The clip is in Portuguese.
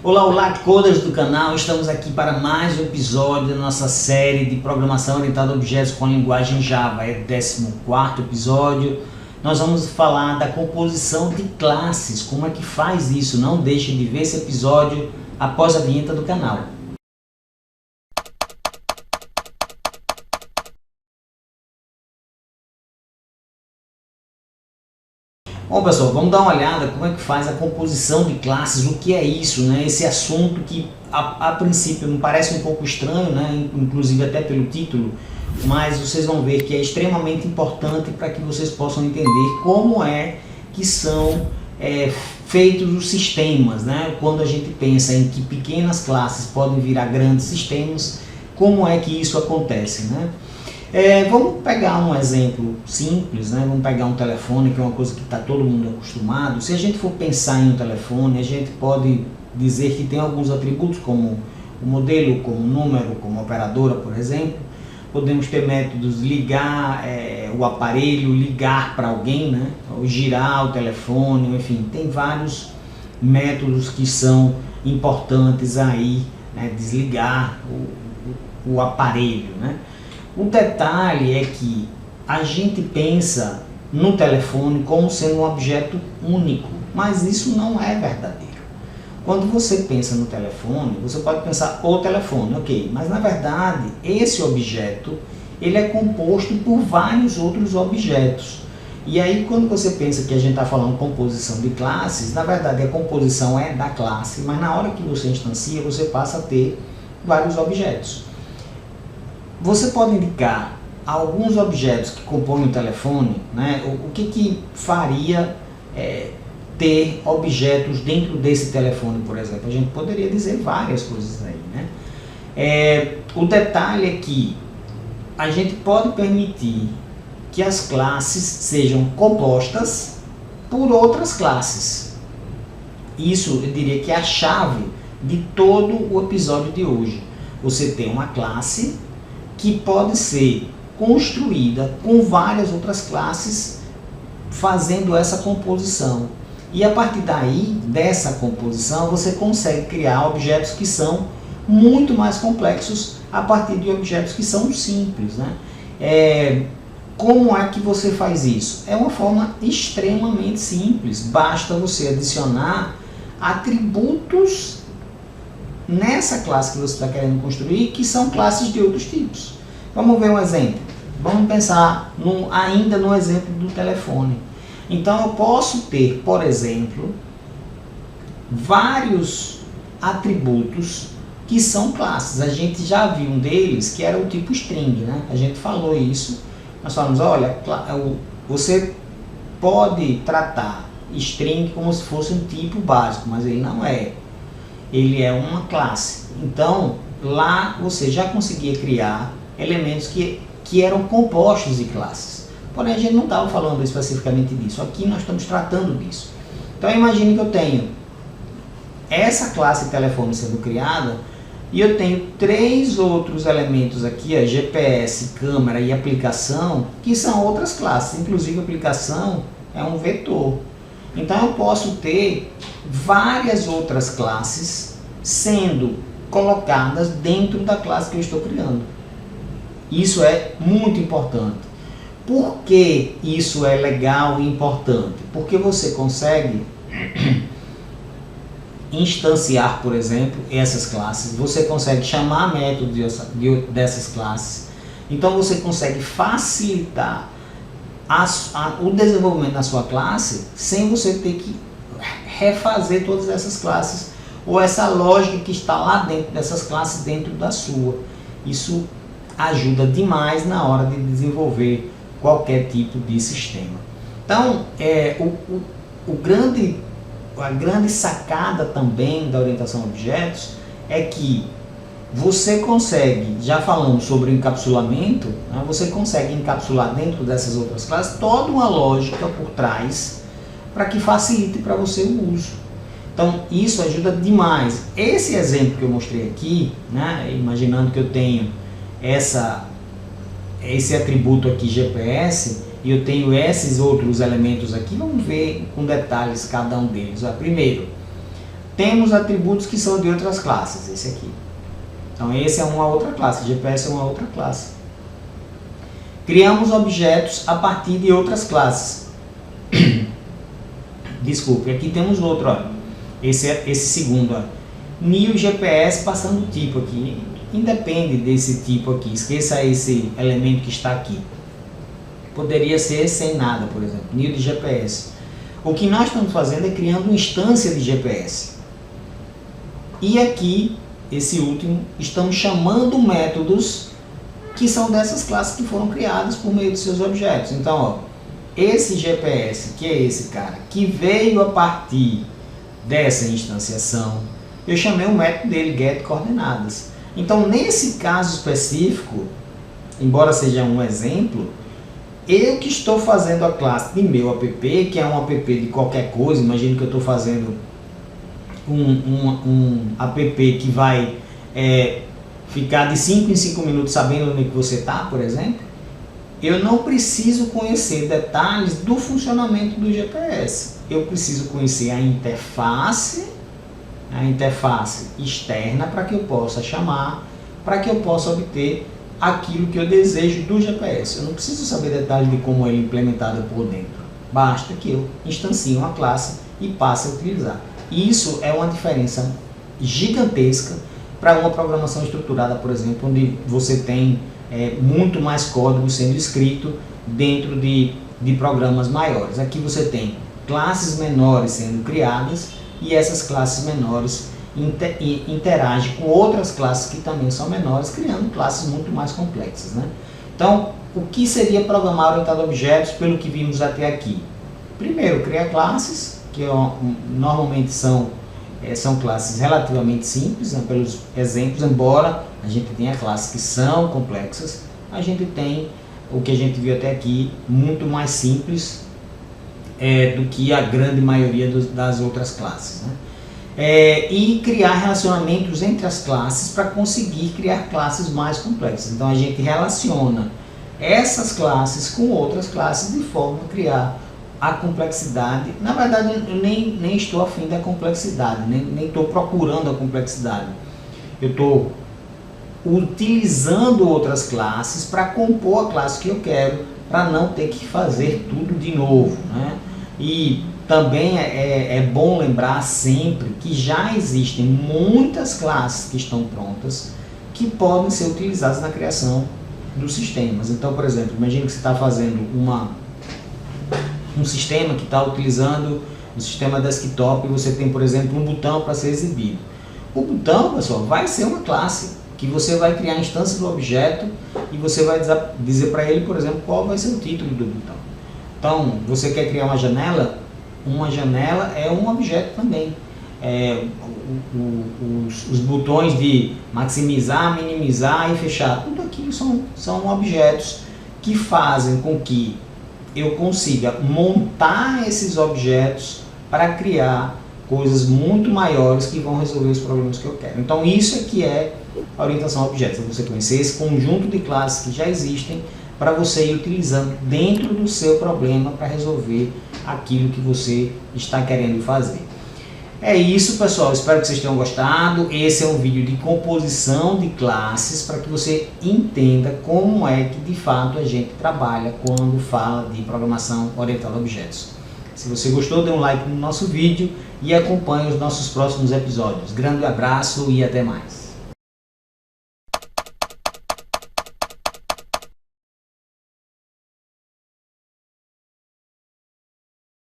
Olá, olá, coders do canal, estamos aqui para mais um episódio da nossa série de programação orientada a objetos com a linguagem Java. É o 14º episódio. Nós vamos falar da composição de classes, como é que faz isso. Não deixe de ver esse episódio após a vinheta do canal. Bom pessoal, vamos dar uma olhada como é que faz a composição de classes, o que é isso, né? Esse assunto que a princípio me parece um pouco estranho, né? Inclusive até pelo título, mas vocês vão ver que é extremamente importante para que vocês possam entender como é que são feitos os sistemas, né? Quando a gente pensa em que pequenas classes podem virar grandes sistemas, como é que isso acontece, né? Vamos pegar um exemplo simples, né? Vamos pegar um telefone, que é uma coisa que está todo mundo acostumado. Se a gente for pensar em um telefone, a gente pode dizer que tem alguns atributos, como o modelo, como o número, como a operadora, por exemplo. Podemos ter métodos ligar o aparelho, ligar para alguém, né? Ou girar o telefone, enfim, tem vários métodos que são importantes aí, né? Desligar o aparelho, né? O detalhe é que a gente pensa no telefone como sendo um objeto único, mas isso não é verdadeiro. Quando você pensa no telefone, você pode pensar o telefone, ok, mas na verdade esse objeto ele é composto por vários outros objetos. E aí quando você pensa que a gente está falando composição de classes, na verdade a composição é da classe, mas na hora que você instancia, você passa a ter vários objetos. Você pode indicar alguns objetos que compõem o telefone, né? O que faria ter objetos dentro desse telefone, por exemplo? A gente poderia dizer várias coisas aí, né? O detalhe é que a gente pode permitir que as classes sejam compostas por outras classes. Isso, eu diria que é a chave de todo o episódio de hoje. Você tem uma classe que pode ser construída com várias outras classes fazendo essa composição. E a partir daí, dessa composição, você consegue criar objetos que são muito mais complexos a partir de objetos que são simples, né? Como é que você faz isso? É uma forma extremamente simples. Basta você adicionar atributos nessa classe que você está querendo construir, que são classes de outros tipos. Vamos ver um exemplo. Vamos pensar ainda no exemplo do telefone. Então eu posso ter, por exemplo, vários atributos que são classes. A gente já viu um deles que era o tipo string, né? A gente falou isso. Nós falamos, olha, você pode tratar string como se fosse um tipo básico, mas ele não é. Ele é uma classe. Então, lá você já conseguia criar elementos que eram compostos de classes. Porém, a gente não estava falando especificamente disso. Aqui nós estamos tratando disso. Então, imagine que eu tenho essa classe telefone sendo criada e eu tenho três outros elementos aqui, GPS, câmera e aplicação, que são outras classes. Inclusive, a aplicação é um vetor. Então eu posso ter várias outras classes sendo colocadas dentro da classe que eu estou criando. Isso é muito importante. Por que isso é legal e importante? Porque você consegue instanciar, por exemplo, essas classes, você consegue chamar métodos dessas classes, então você consegue facilitar o desenvolvimento da sua classe sem você ter que refazer todas essas classes ou essa lógica que está lá dentro dessas classes dentro da sua. Isso ajuda demais na hora de desenvolver qualquer tipo de sistema. Então, a grande sacada também da orientação a objetos é que você consegue, já falando sobre encapsulamento, né, você consegue encapsular dentro dessas outras classes toda uma lógica por trás para que facilite para você o uso. Então isso ajuda demais. Esse exemplo que eu mostrei aqui, né, imaginando que eu tenho esse atributo aqui GPS e eu tenho esses outros elementos aqui, vamos ver com detalhes cada um deles. Primeiro, temos atributos que são de outras classes, esse aqui. Então esse é uma outra classe, GPS é uma outra classe. Criamos objetos a partir de outras classes. Desculpe, aqui temos outro, ó. Esse segundo, ó. New GPS passando tipo aqui. Independe desse tipo aqui, esqueça esse elemento que está aqui. Poderia ser sem nada, por exemplo, new de GPS. O que nós estamos fazendo é criando uma instância de GPS. E aqui, esse último, estamos chamando métodos que são dessas classes que foram criadas por meio de seus objetos. Então, ó, esse GPS, que é esse cara, que veio a partir dessa instanciação, eu chamei o método dele, getCoordenadas. Então, nesse caso específico, embora seja um exemplo, eu que estou fazendo a classe de meu app, que é um app de qualquer coisa, imagine que eu estou fazendo um app que vai ficar de 5 em 5 minutos sabendo onde que você está, por exemplo, eu não preciso conhecer detalhes do funcionamento do GPS. Eu preciso conhecer a interface externa para que eu possa chamar, para que eu possa obter aquilo que eu desejo do GPS. Eu não preciso saber detalhes de como ele é implementado por dentro. Basta que eu instancie uma classe e passe a utilizar. Isso é uma diferença gigantesca para uma programação estruturada, por exemplo, onde você tem muito mais código sendo escrito dentro de programas maiores. Aqui você tem classes menores sendo criadas e essas classes menores interagem com outras classes que também são menores, criando classes muito mais complexas, né? Então, o que seria programar orientado a objetos pelo que vimos até aqui? Primeiro, criar classes, que normalmente são classes relativamente simples, né, pelos exemplos, embora a gente tenha classes que são complexas, a gente tem o que a gente viu até aqui, muito mais simples do que a grande maioria das outras classes, né? E criar relacionamentos entre as classes para conseguir criar classes mais complexas. Então a gente relaciona essas classes com outras classes de forma a criar a complexidade. Na verdade, eu nem estou afim da complexidade, nem estou procurando a complexidade. Eu estou utilizando outras classes para compor a classe que eu quero, para não ter que fazer tudo de novo, né? E também é bom lembrar sempre que já existem muitas classes que estão prontas que podem ser utilizadas na criação dos sistemas. Então, por exemplo, imagine que você está fazendo um sistema que está utilizando um sistema desktop e você tem, por exemplo, um botão para ser exibido. O botão, pessoal, vai ser uma classe que você vai criar a instância do objeto e você vai dizer para ele, por exemplo, qual vai ser o título do botão. Então, você quer criar uma janela é um objeto também. Os botões de maximizar, minimizar e fechar, tudo aquilo são objetos que fazem com que eu consiga montar esses objetos para criar coisas muito maiores que vão resolver os problemas que eu quero. Então isso aqui é a orientação a objetos, é você conhecer esse conjunto de classes que já existem para você ir utilizando dentro do seu problema para resolver aquilo que você está querendo fazer. É isso, pessoal, espero que vocês tenham gostado. Esse é um vídeo de composição de classes para que você entenda como é que de fato a gente trabalha quando fala de programação orientada a objetos. Se você gostou, dê um like no nosso vídeo e acompanhe os nossos próximos episódios. Grande abraço e até mais.